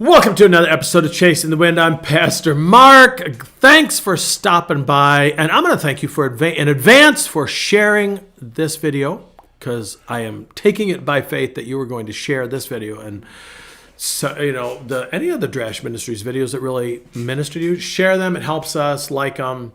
Welcome to another episode of Chasing the Wind. I'm Pastor Mark. Thanks for stopping by, and I'm going to thank you in advance for sharing this video, because I am taking it by faith that you are going to share this video. And so, any of the Drash Ministries videos that really minister to you, share them. It helps us. Like them.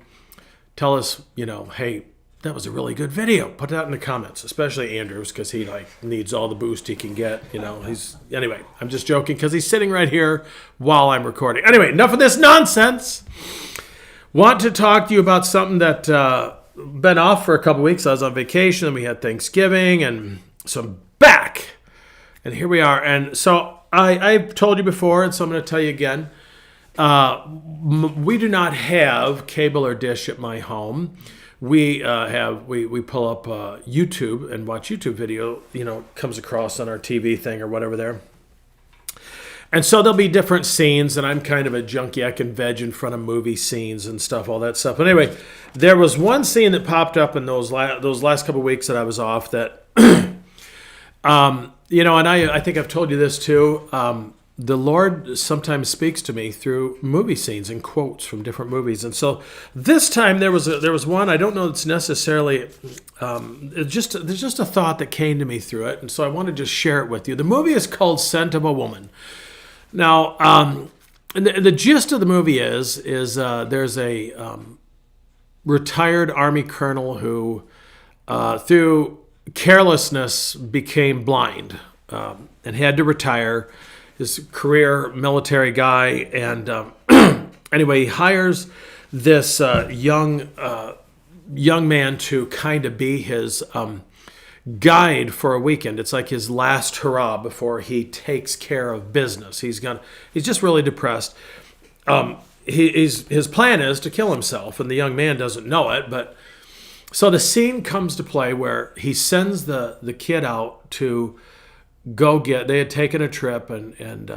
Tell us, hey, that was a really good video. Put that in the comments, especially Andrews, because he needs all the boost he can get. Anyway, I'm just joking because he's sitting right here while I'm recording. Anyway, enough of this nonsense. Want to talk to you about something that been off for a couple weeks. I was on vacation, and we had Thanksgiving, and so I'm back, and here we are. And so I've told you before, and so I'm going to tell you again. We do not have cable or dish at my home. We pull up YouTube and watch YouTube video, comes across on our TV thing or whatever there. And so there'll be different scenes, and I'm kind of a junkie. I can veg in front of movie scenes and stuff, all that stuff. But anyway, there was one scene that popped up in those last couple of weeks that I was off that, and I think I've told you this too. The Lord sometimes speaks to me through movie scenes and quotes from different movies. And so this time there was one, I don't know it's necessarily, there's just a thought that came to me through it. And so I want to just share it with you. The movie is called Scent of a Woman. Now, the gist of the movie is there's a retired Army colonel who, through carelessness, became blind and had to retire. His career military guy, and anyway, he hires this young man to kind of be his guide for a weekend. It's like his last hurrah before he takes care of business. He's just really depressed. His plan is to kill himself, and the young man doesn't know it. But so the scene comes to play where he sends the kid out to they had taken a trip, and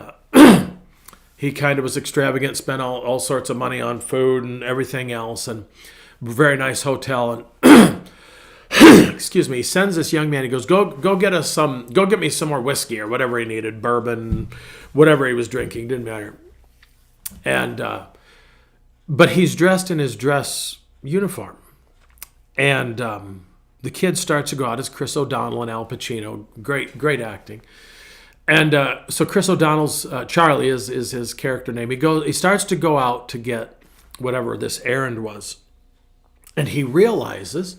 he kind of was extravagant, spent all sorts of money on food and everything else, and very nice hotel. And excuse me, he sends this young man. He goes, go get me some more whiskey or whatever he needed, bourbon, whatever he was drinking, didn't matter. And but he's dressed in his dress uniform, and the kid starts to go out as Chris O'Donnell and Al Pacino. Great acting. And so Chris O'Donnell's Charlie is his character name. He starts to go out to get whatever this errand was. And he realizes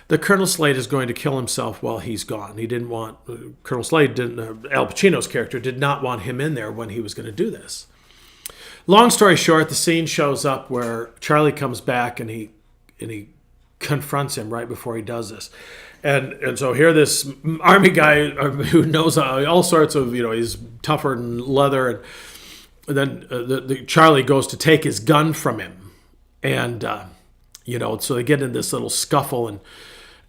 that Colonel Slade is going to kill himself while he's gone. He didn't want, Colonel Slade Al Pacino's character did not want him in there when he was going to do this. Long story short, the scene shows up where Charlie comes back and he confronts him right before he does this. And so here this army guy who knows all sorts of, he's tougher than leather. And then the Charlie goes to take his gun from him. And, so they get in this little scuffle.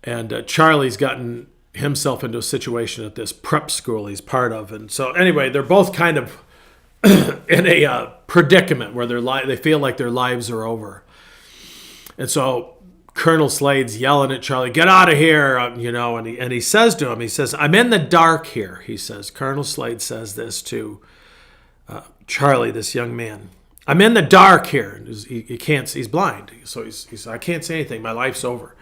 And Charlie's gotten himself into a situation at this prep school he's part of. And so anyway, they're both kind of in a predicament where they feel like their lives are over. And so Colonel Slade's yelling at Charlie, "Get out of here!" And he says to him, "I'm in the dark here." He says, Colonel Slade says this to Charlie, this young man. "I'm in the dark here." He can't. He's blind, so he's I can't say anything. My life's over.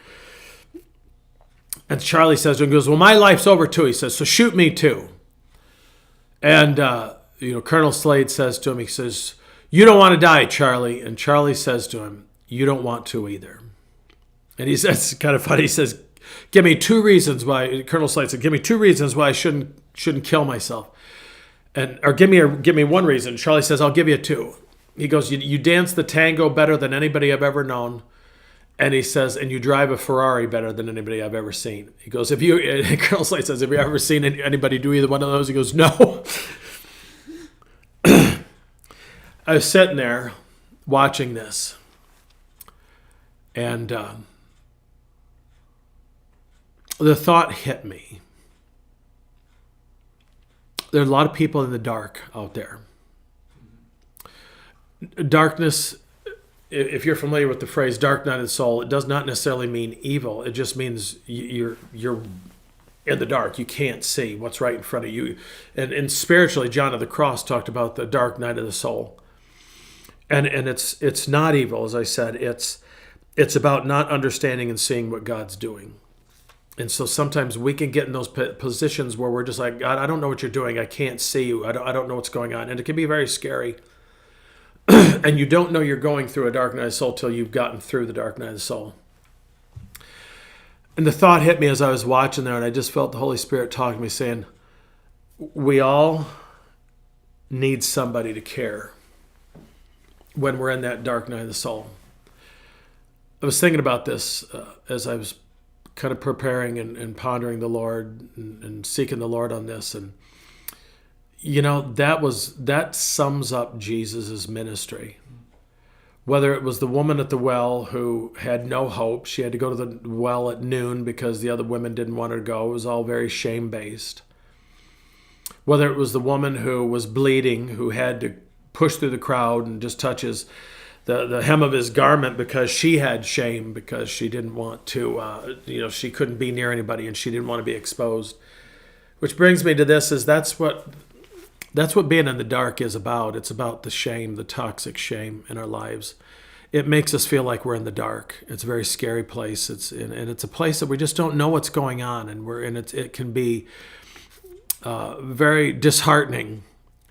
And Charlie says to him, "Well, my life's over too." He says, "So shoot me too." And Colonel Slade says to him, he says, "You don't want to die, Charlie." And Charlie says to him, "You don't want to either." And he says, kind of funny, he says, "Give me 2 reasons why," Colonel Slade said, "Give me 2 reasons why I shouldn't kill myself. Or give me 1 reason." Charlie says, "I'll give you 2. He goes, you dance the tango better than anybody I've ever known." And he says, "And you drive a Ferrari better than anybody I've ever seen." He goes, and Colonel Slade says, "Have you ever seen anybody do either one of those?" He goes, "No." I was sitting there watching this. And the thought hit me. There are a lot of people in the dark out there. Darkness, if you're familiar with the phrase dark night of the soul, it does not necessarily mean evil. It just means you're in the dark. You can't see what's right in front of you. And spiritually, John of the Cross talked about the dark night of the soul. And it's not evil, as I said. It's about not understanding and seeing what God's doing. And so sometimes we can get in those positions where we're just like, God, I don't know what you're doing. I can't see you. I don't know what's going on. And it can be very scary. And you don't know you're going through a dark night of the soul till you've gotten through the dark night of the soul. And the thought hit me as I was watching there, and I just felt the Holy Spirit talking to me saying, we all need somebody to care when we're in that dark night of the soul. I was thinking about this as I was kind of preparing and pondering the Lord and seeking the Lord on this. And, that sums up Jesus's ministry. Whether it was the woman at the well who had no hope, she had to go to the well at noon because the other women didn't want her to go. It was all very shame-based. Whether it was the woman who was bleeding, who had to push through the crowd and just touch the hem of his garment because she had shame, because she didn't want to, she couldn't be near anybody and she didn't want to be exposed. Which brings me to this, is that's what being in the dark is about. It's about the shame, the toxic shame in our lives. It makes us feel like we're in the dark. It's a very scary place. And it's a place that we just don't know what's going on, and it can be very disheartening.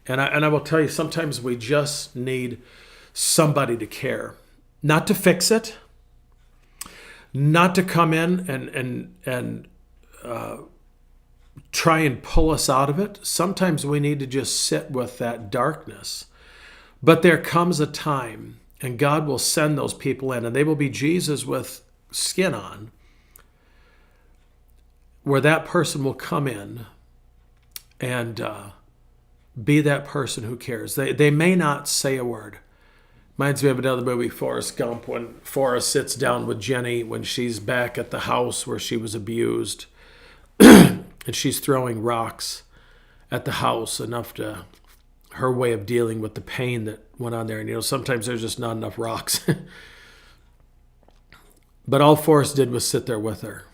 And I will tell you, sometimes we just need somebody to care, not to fix it, not to come in and try and pull us out of it. Sometimes we need to just sit with that darkness. But there comes a time, and God will send those people in, and they will be Jesus with skin on, where that person will come in and be that person who cares. They may not say a word. Reminds me of another movie, Forrest Gump, when Forrest sits down with Jenny when she's back at the house where she was abused. And she's throwing rocks at the house, enough to her way of dealing with the pain that went on there. And, sometimes there's just not enough rocks. But all Forrest did was sit there with her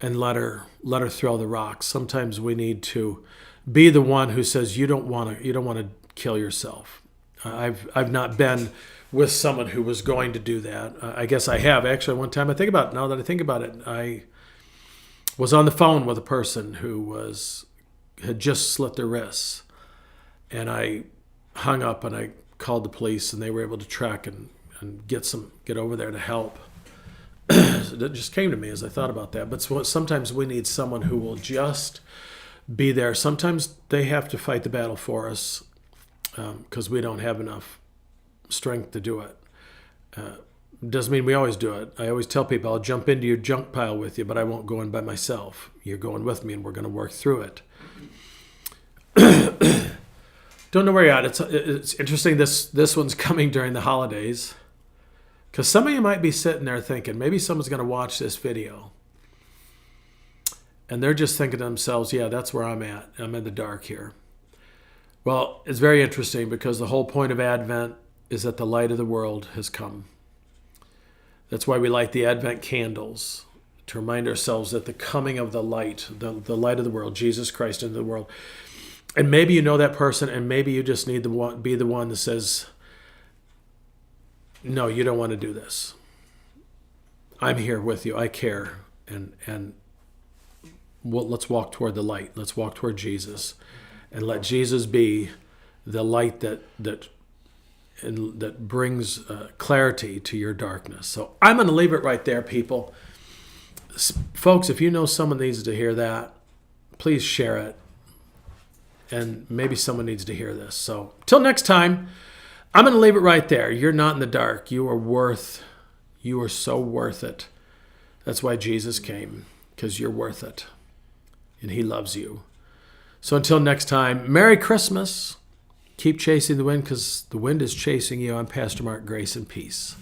and let her throw the rocks. Sometimes we need to be the one who says, you don't want to kill yourself. I've not been with someone who was going to do that. I guess I have. Actually, one time, now that I think about it, I was on the phone with a person who had just slit their wrists. And I hung up and I called the police, and they were able to track and get over there to help. It just came to me as I thought about that. But sometimes we need someone who will just be there. Sometimes they have to fight the battle for us because we don't have enough strength to do it. Doesn't mean we always do it. I always tell people, I'll jump into your junk pile with you, but I won't go in by myself. You're going with me, and we're going to work through it. Don't know where you're at. It's interesting. This one's coming during the holidays, because some of you might be sitting there thinking, maybe someone's going to watch this video, and they're just thinking to themselves, yeah, that's where I'm at. I'm in the dark here. Well, it's very interesting, because the whole point of Advent is that the light of the world has come. That's why we light the Advent candles, to remind ourselves that the coming of the light, the light of the world, Jesus Christ into the world. And maybe you know that person, and maybe you just need to be the one that says, no, you don't want to do this. I'm here with you. I care. And let's walk toward the light. Let's walk toward Jesus. And let Jesus be the light that brings clarity to your darkness. So I'm going to leave it right there, people. Folks, if you know someone needs to hear that, please share it. And maybe someone needs to hear this. So till next time, I'm going to leave it right there. You're not in the dark. You are so worth it. That's why Jesus came, because you're worth it. And he loves you. So until next time, Merry Christmas. Keep chasing the wind, because the wind is chasing you. I'm Pastor Mark. Grace and peace.